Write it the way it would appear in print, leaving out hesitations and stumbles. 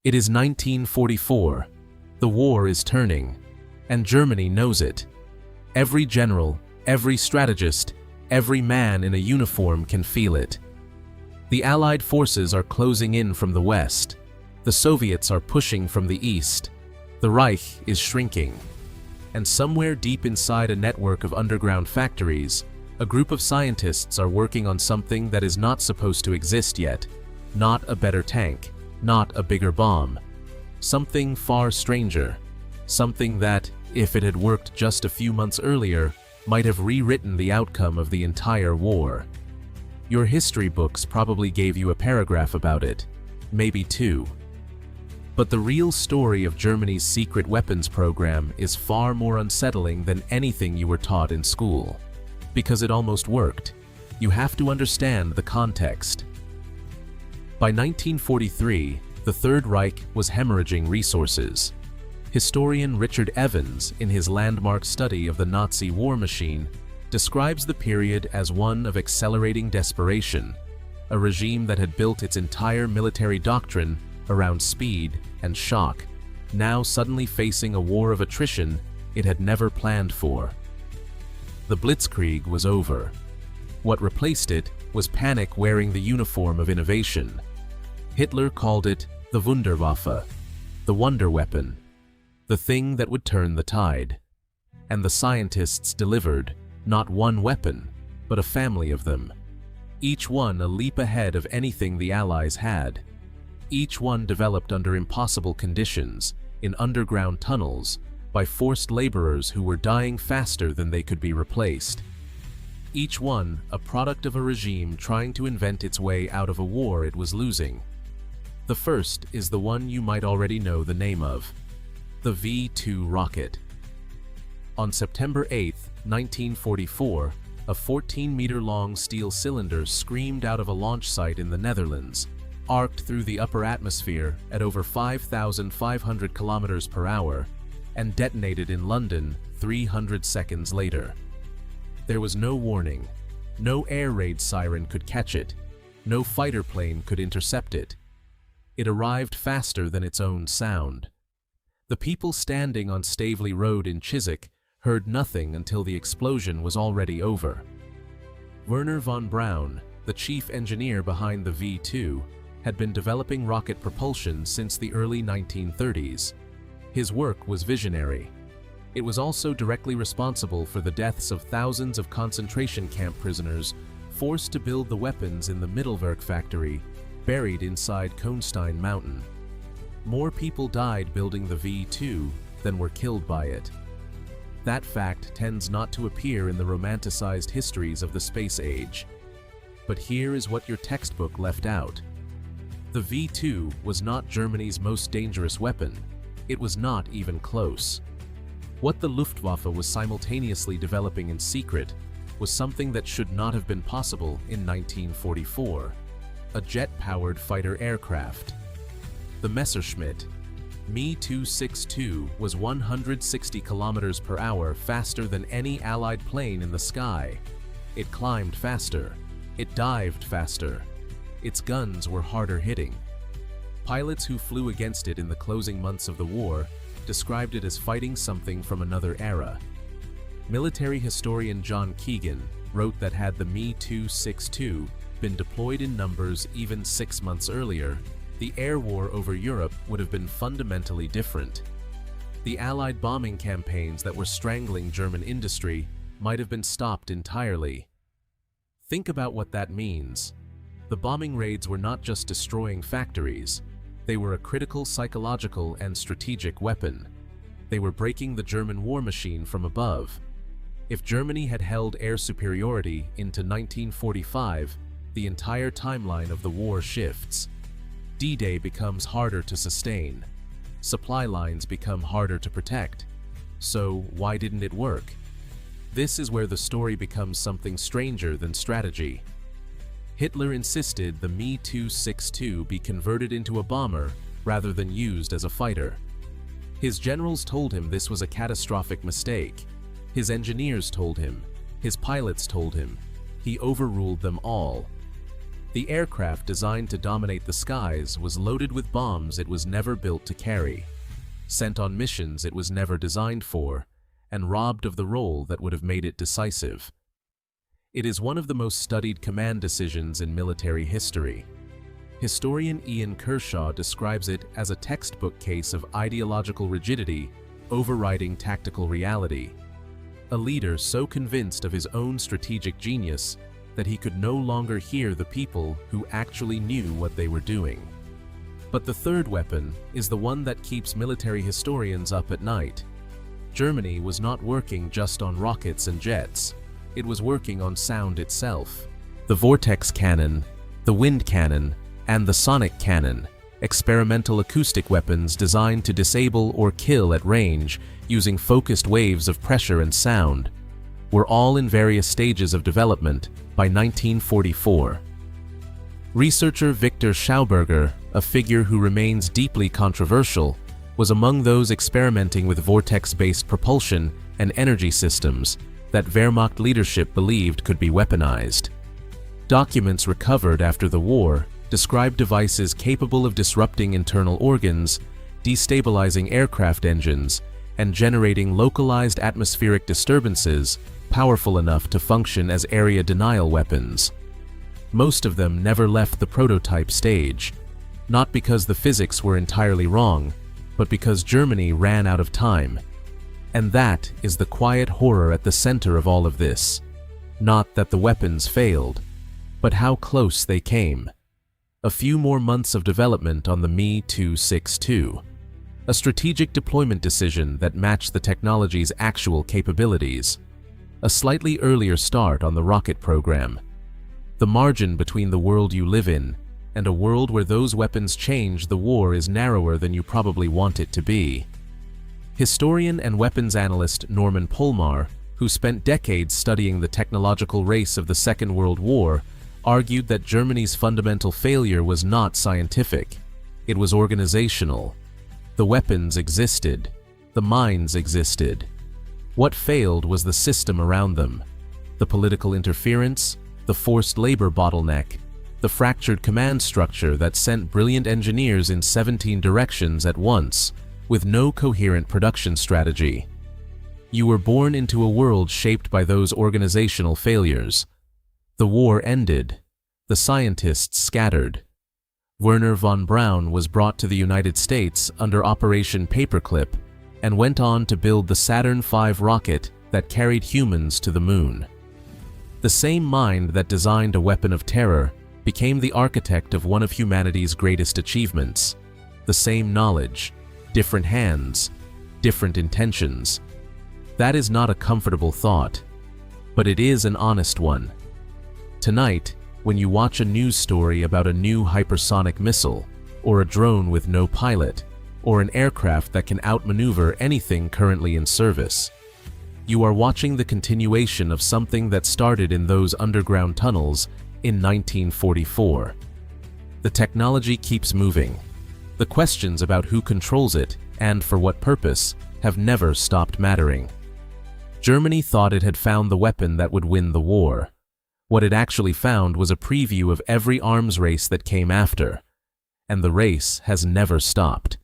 It is 1944. The war is turning, and Germany knows it. Every general, every strategist, every man in a uniform can feel it. The Allied forces are closing in from the west. The Soviets are pushing from the east. The Reich is shrinking. And somewhere deep inside a network of underground factories, a group of scientists are working on something that is not supposed to exist yet. Not a better tank, not a bigger bomb. Something far stranger. Something that, if it had worked just a few months earlier, might have rewritten the outcome of the entire war. Your history books probably gave you a paragraph about it, maybe two. But the real story of Germany's secret weapons program is far more unsettling than anything you were taught in school. Because it almost worked. You have to understand the context. By 1943, the Third Reich was hemorrhaging resources. Historian Richard Evans, in his landmark study of the Nazi war machine, describes the period as one of accelerating desperation, a regime that had built its entire military doctrine around speed and shock, now suddenly facing a war of attrition it had never planned for. The Blitzkrieg was over. What replaced it was panic wearing the uniform of innovation. Hitler called it the wunderwaffe, the wonder weapon, the thing that would turn the tide. And the scientists delivered, not one weapon, but a family of them. Each one a leap ahead of anything the Allies had. Each one developed under impossible conditions, in underground tunnels, by forced laborers who were dying faster than they could be replaced. Each one a product of a regime trying to invent its way out of a war it was losing. The first is the one you might already know the name of, the V-2 rocket. On September 8, 1944, a 14-meter-long steel cylinder screamed out of a launch site in the Netherlands, arced through the upper atmosphere at over 5,500 kilometers per hour, and detonated in London 300 seconds later. There was no warning. No air raid siren could catch it. No fighter plane could intercept it. It arrived faster than its own sound. The people standing on Staveley Road in Chiswick heard nothing until the explosion was already over. Werner von Braun, the chief engineer behind the V-2, had been developing rocket propulsion since the early 1930s. His work was visionary. It was also directly responsible for the deaths of thousands of concentration camp prisoners forced to build the weapons in the Mittelwerk factory, buried inside Kohnstein Mountain. More people died building the V-2 than were killed by it. That fact tends not to appear in the romanticized histories of the space age. But here is what your textbook left out. The V-2 was not Germany's most dangerous weapon. It was not even close. What the Luftwaffe was simultaneously developing in secret was something that should not have been possible in 1944. A jet-powered fighter aircraft. The Messerschmitt Me-262 was 160 kilometers per hour faster than any Allied plane in the sky. It climbed faster. It dived faster. Its guns were harder hitting. Pilots who flew against it in the closing months of the war described it as fighting something from another era. Military historian John Keegan wrote that had the Me-262 been deployed in numbers even 6 months earlier, the air war over Europe would have been fundamentally different. The Allied bombing campaigns that were strangling German industry might have been stopped entirely. Think about what that means. The bombing raids were not just destroying factories. They were a critical psychological and strategic weapon. They were breaking the German war machine from above. If Germany had held air superiority into 1945, the entire timeline of the war shifts. D-Day becomes harder to sustain. Supply lines become harder to protect. So why didn't it work? This is where the story becomes something stranger than strategy. Hitler insisted the Me-262 be converted into a bomber rather than used as a fighter. His generals told him this was a catastrophic mistake. His engineers told him. His pilots told him. He overruled them all. The aircraft designed to dominate the skies was loaded with bombs it was never built to carry, sent on missions it was never designed for, and robbed of the role that would have made it decisive. It is one of the most studied command decisions in military history. Historian Ian Kershaw describes it as a textbook case of ideological rigidity overriding tactical reality. A leader so convinced of his own strategic genius that he could no longer hear the people who actually knew what they were doing. But the third weapon is the one that keeps military historians up at night. Germany was not working just on rockets and jets. It was working on sound itself. The vortex cannon, the wind cannon, and the sonic cannon, experimental acoustic weapons designed to disable or kill at range using focused waves of pressure and sound, were all in various stages of development by 1944. Researcher Victor Schauberger, a figure who remains deeply controversial, was among those experimenting with vortex-based propulsion and energy systems that Wehrmacht leadership believed could be weaponized. Documents recovered after the war describe devices capable of disrupting internal organs, destabilizing aircraft engines, and generating localized atmospheric disturbances powerful enough to function as area denial weapons. Most of them never left the prototype stage, not because the physics were entirely wrong, but because Germany ran out of time. And that is the quiet horror at the center of all of this. Not that the weapons failed, but how close they came. A few more months of development on the Me-262, a strategic deployment decision that matched the technology's actual capabilities, a slightly earlier start on the rocket program. The margin between the world you live in and a world where those weapons change the war is narrower than you probably want it to be. Historian and weapons analyst Norman Polmar, who spent decades studying the technological race of the Second World War, argued that Germany's fundamental failure was not scientific, it was organizational. The weapons existed, the minds existed. What failed was the system around them, the political interference, the forced labor bottleneck, the fractured command structure that sent brilliant engineers in 17 directions at once, with no coherent production strategy. You were born into a world shaped by those organizational failures. The war ended. The scientists scattered. Werner von Braun was brought to the United States under Operation Paperclip and went on to build the Saturn V rocket that carried humans to the moon. The same mind that designed a weapon of terror became the architect of one of humanity's greatest achievements. The same knowledge, different hands, different intentions. That is not a comfortable thought, but it is an honest one. Tonight, when you watch a news story about a new hypersonic missile, or a drone with no pilot, or an aircraft that can outmaneuver anything currently in service, you are watching the continuation of something that started in those underground tunnels in 1944. The technology keeps moving. The questions about who controls it and for what purpose have never stopped mattering. Germany thought it had found the weapon that would win the war. What it actually found was a preview of every arms race that came after, and the race has never stopped.